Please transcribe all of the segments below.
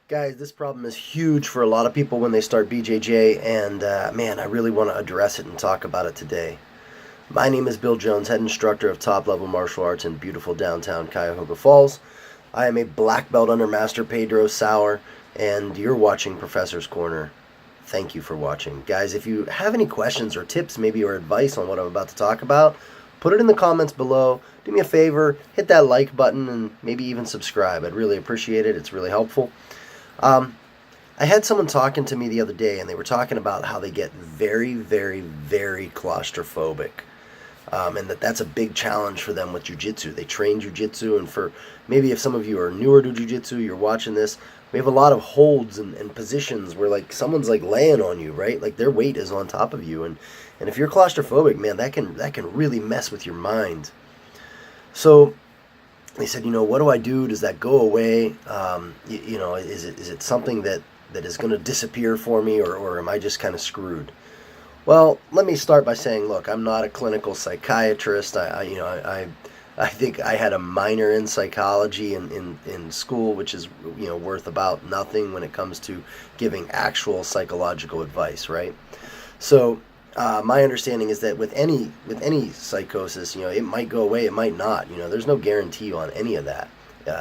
Guys, this problem is huge for a lot of people when they start BJJ, and man, I really want to address it and talk about it today. My name is Bill Jones, head instructor of top-level martial arts in beautiful downtown Cuyahoga Falls. I am a black belt under Master Pedro Sauer, and you're watching Professor's Corner. Thank you for watching. Guys, if you have any questions or tips, maybe, or advice on what I'm about to talk about, put it in the comments below. Do me a favor, hit that like button, and maybe even subscribe. I'd really appreciate it. It's really helpful. I had someone talking to me the other day, and they were talking about how they get very, very, very claustrophobic, and that's a big challenge for them with jiu-jitsu. They train jiu-jitsu, and for maybe if some of you are newer to jiu-jitsu, you're watching this, we have a lot of holds and positions where like someone's like laying on you, right? Like their weight is on top of you, and if you're claustrophobic, man, that can really mess with your mind. So they said, what do I do? Does that go away? Is it something that is going to disappear for me, or am I just kind of screwed? Well, let me start by saying, look, I'm not a clinical psychiatrist. I think I had a minor in psychology in school, which is worth about nothing when it comes to giving actual psychological advice, right? So my understanding is that with any psychosis, it might go away, it might not. There's no guarantee on any of that.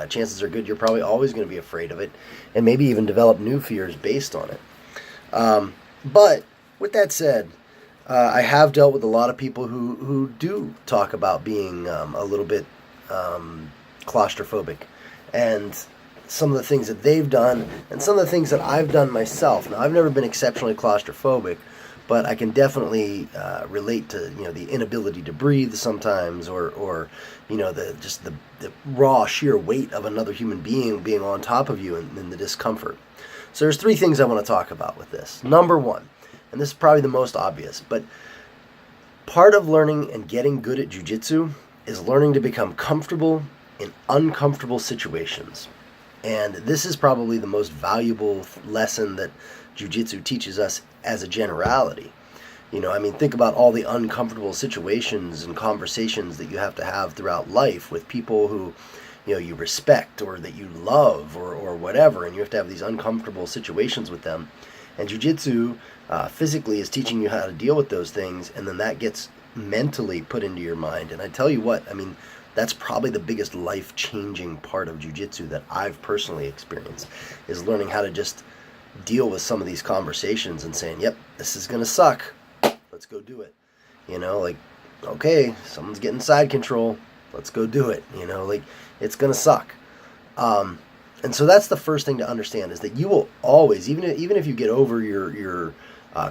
Chances are good you're probably always going to be afraid of it, and maybe even develop new fears based on it. But with that said, I have dealt with a lot of people who do talk about being a little bit claustrophobic, and some of the things that they've done, and some of the things that I've done myself. Now, I've never been exceptionally claustrophobic, but I can definitely relate to the inability to breathe sometimes, or the raw sheer weight of another human being on top of you, and the discomfort. So there's three things I want to talk about with this. Number one, and this is probably the most obvious, but part of learning and getting good at jiu-jitsu is learning to become comfortable in uncomfortable situations. And this is probably the most valuable lesson that jiu-jitsu teaches us as a generality. Think about all the uncomfortable situations and conversations that you have to have throughout life with people who, you respect or that you love or whatever, and you have to have these uncomfortable situations with them. And jiu-jitsu physically is teaching you how to deal with those things, and then that gets mentally put into your mind. And I tell you what, that's probably the biggest life-changing part of jiu-jitsu that I've personally experienced, is learning how to just deal with some of these conversations and saying, yep, this is going to suck. Let's go do it. Okay, someone's getting side control. Let's go do it. It's going to suck. And so that's the first thing to understand, is that you will always, even if you get over your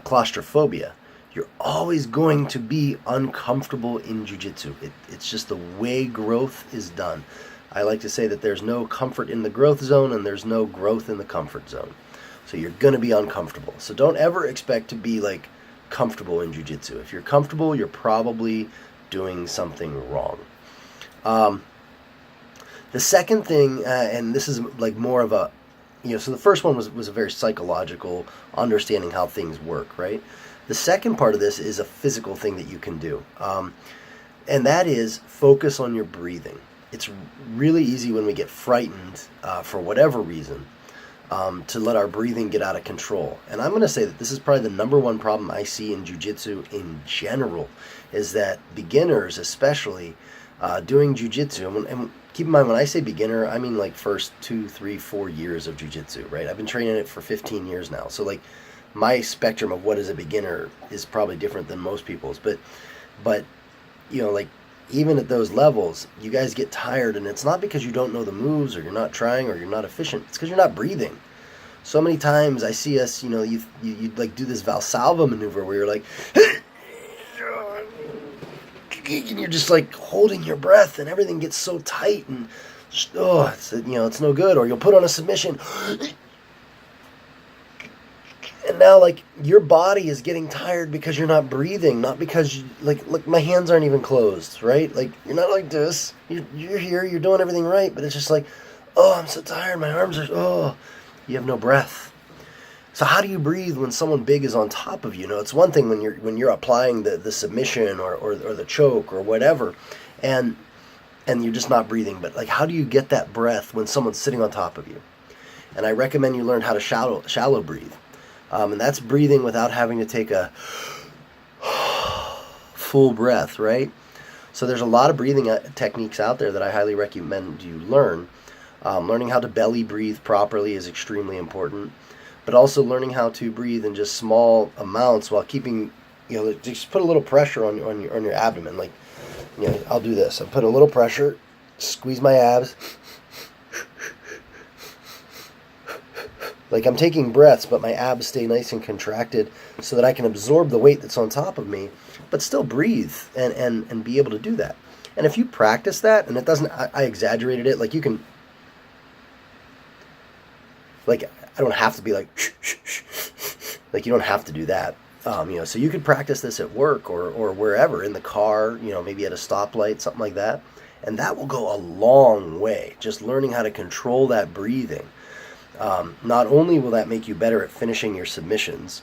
claustrophobia, you're always going to be uncomfortable in jiu-jitsu. It's just the way growth is done. I like to say that there's no comfort in the growth zone, and there's no growth in the comfort zone. So you're going to be uncomfortable. So don't ever expect to be comfortable in jiu-jitsu. If you're comfortable, you're probably doing something wrong. The second thing, and this is more of a, so the first one was a very psychological, understanding how things work, right? The second part of this is a physical thing that you can do. And that is focus on your breathing. It's really easy when we get frightened for whatever reason to let our breathing get out of control. And I'm going to say that this is probably the number one problem I see in jiu-jitsu in general, is that beginners, especially doing jiu-jitsu, and keep in mind, when I say beginner, I mean first 2, 3, 4 years of jiu-jitsu, right? I've been training it for 15 years now. So my spectrum of what is a beginner is probably different than most people's. But even at those levels, you guys get tired, and it's not because you don't know the moves, or you're not trying, or you're not efficient. It's because you're not breathing. So many times I see us, you do this Valsalva maneuver where you're and you're just holding your breath, and everything gets so tight, and it's no good. Or you'll put on a submission, and now your body is getting tired because you're not breathing, not because look, my hands aren't even closed, right? You're not like this. You're here, you're doing everything right, but it's just I'm so tired, my arms are, you have no breath. So how do you breathe when someone big is on top of you? It's one thing when you're applying the submission or the choke or whatever, and you're just not breathing. But how do you get that breath when someone's sitting on top of you? And I recommend you learn how to shallow breathe. And that's breathing without having to take a full breath, right? So there's a lot of breathing techniques out there that I highly recommend you learn. Learning how to belly breathe properly is extremely important, but also learning how to breathe in just small amounts while keeping, just put a little pressure on your abdomen. Like, I'll do this. I put a little pressure, squeeze my abs. Like I'm taking breaths, but my abs stay nice and contracted so that I can absorb the weight that's on top of me, but still breathe and be able to do that. And if you practice that, and it doesn't, I exaggerated it, like you can, like I don't have to be like, like you don't have to do that. So you could practice this at work or wherever, in the car, maybe at a stoplight, something like that. And that will go a long way, just learning how to control that breathing. Not only will that make you better at finishing your submissions,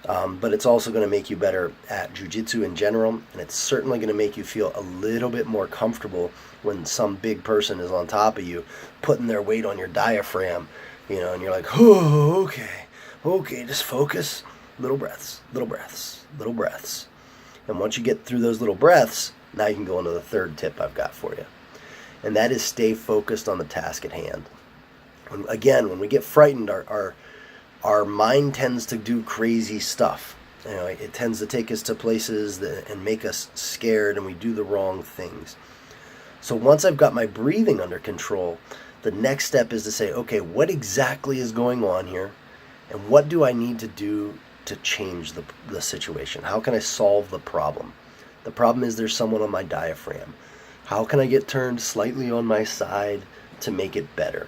but it's also going to make you better at jiu-jitsu in general, and it's certainly going to make you feel a little bit more comfortable when some big person is on top of you, putting their weight on your diaphragm, and you're like, oh, okay, just focus, little breaths. And once you get through those little breaths, now you can go into the third tip I've got for you, and that is stay focused on the task at hand. When we get frightened, our mind tends to do crazy stuff. It tends to take us to places and make us scared, and we do the wrong things. So once I've got my breathing under control, the next step is to say, okay, what exactly is going on here, and what do I need to do to change the situation? How can I solve the problem? The problem is there's someone on my diaphragm. How can I get turned slightly on my side to make it better?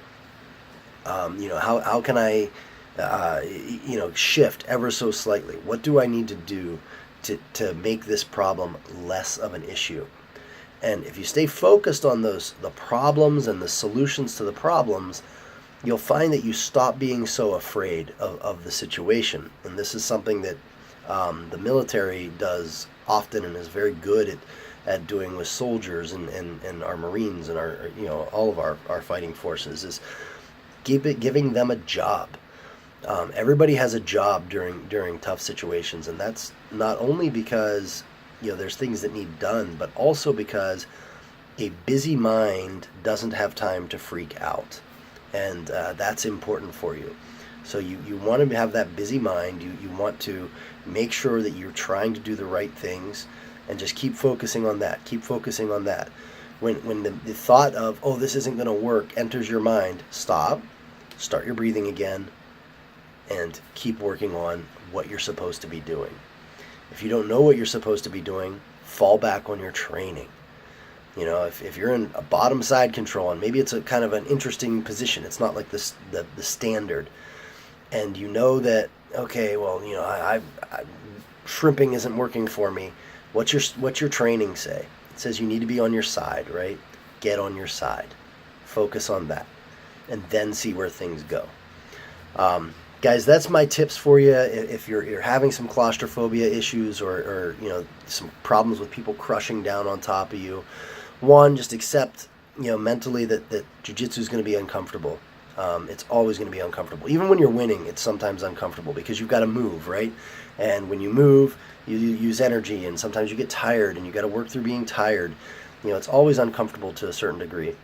How can I, shift ever so slightly? What do I need to do to make this problem less of an issue? And if you stay focused on the problems and the solutions to the problems, you'll find that you stop being so afraid of the situation. And this is something that the military does often and is very good at doing with soldiers and our Marines and our all of our fighting forces, is giving them a job. Everybody has a job during tough situations, and that's not only because there's things that need done, but also because a busy mind doesn't have time to freak out, and that's important for you. So you want to have that busy mind. You want to make sure that you're trying to do the right things, and just keep focusing on that. Keep focusing on that. When the thought of, oh, this isn't going to work, enters your mind, stop. Start your breathing again, and keep working on what you're supposed to be doing. If you don't know what you're supposed to be doing, fall back on your training. If you're in a bottom side control, and maybe it's a kind of an interesting position, it's not like the standard, and you know that, okay, well, I shrimping isn't working for me. What's your training say? It says you need to be on your side, right? Get on your side. Focus on that, and then see where things go. Guys, that's my tips for you. If you're having some claustrophobia issues or some problems with people crushing down on top of you, one, just accept mentally that jiu-jitsu is going to be uncomfortable. It's always going to be uncomfortable. Even when you're winning, it's sometimes uncomfortable because you've got to move, right? And when you move, you use energy, and sometimes you get tired, and you got to work through being tired. It's always uncomfortable to a certain degree.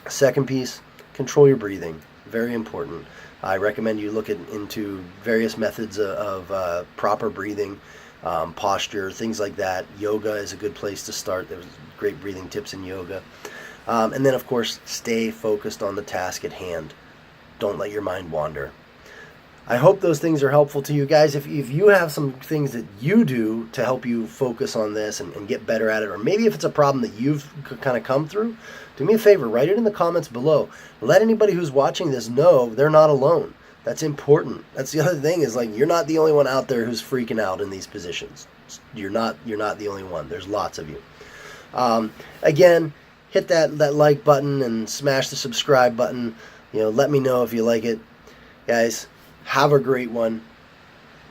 Second piece, control your breathing. Very important. I recommend you look into various methods of proper breathing, posture, things like that. Yoga is a good place to start. There's great breathing tips in yoga. And then, of course, stay focused on the task at hand. Don't let your mind wander. I hope those things are helpful to you guys. If you have some things that you do to help you focus on this and get better at it, or maybe if it's a problem that you've kind of come through, do me a favor, write it in the comments below. Let anybody who's watching this know they're not alone. That's important. That's the other thing, is like, you're not the only one out there who's freaking out in these positions. You're not the only one. There's lots of you. Again, hit that like button and smash the subscribe button. Let me know if you like it. Guys, have a great one.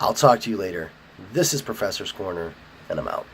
I'll talk to you later. This is Professor's Corner, and I'm out.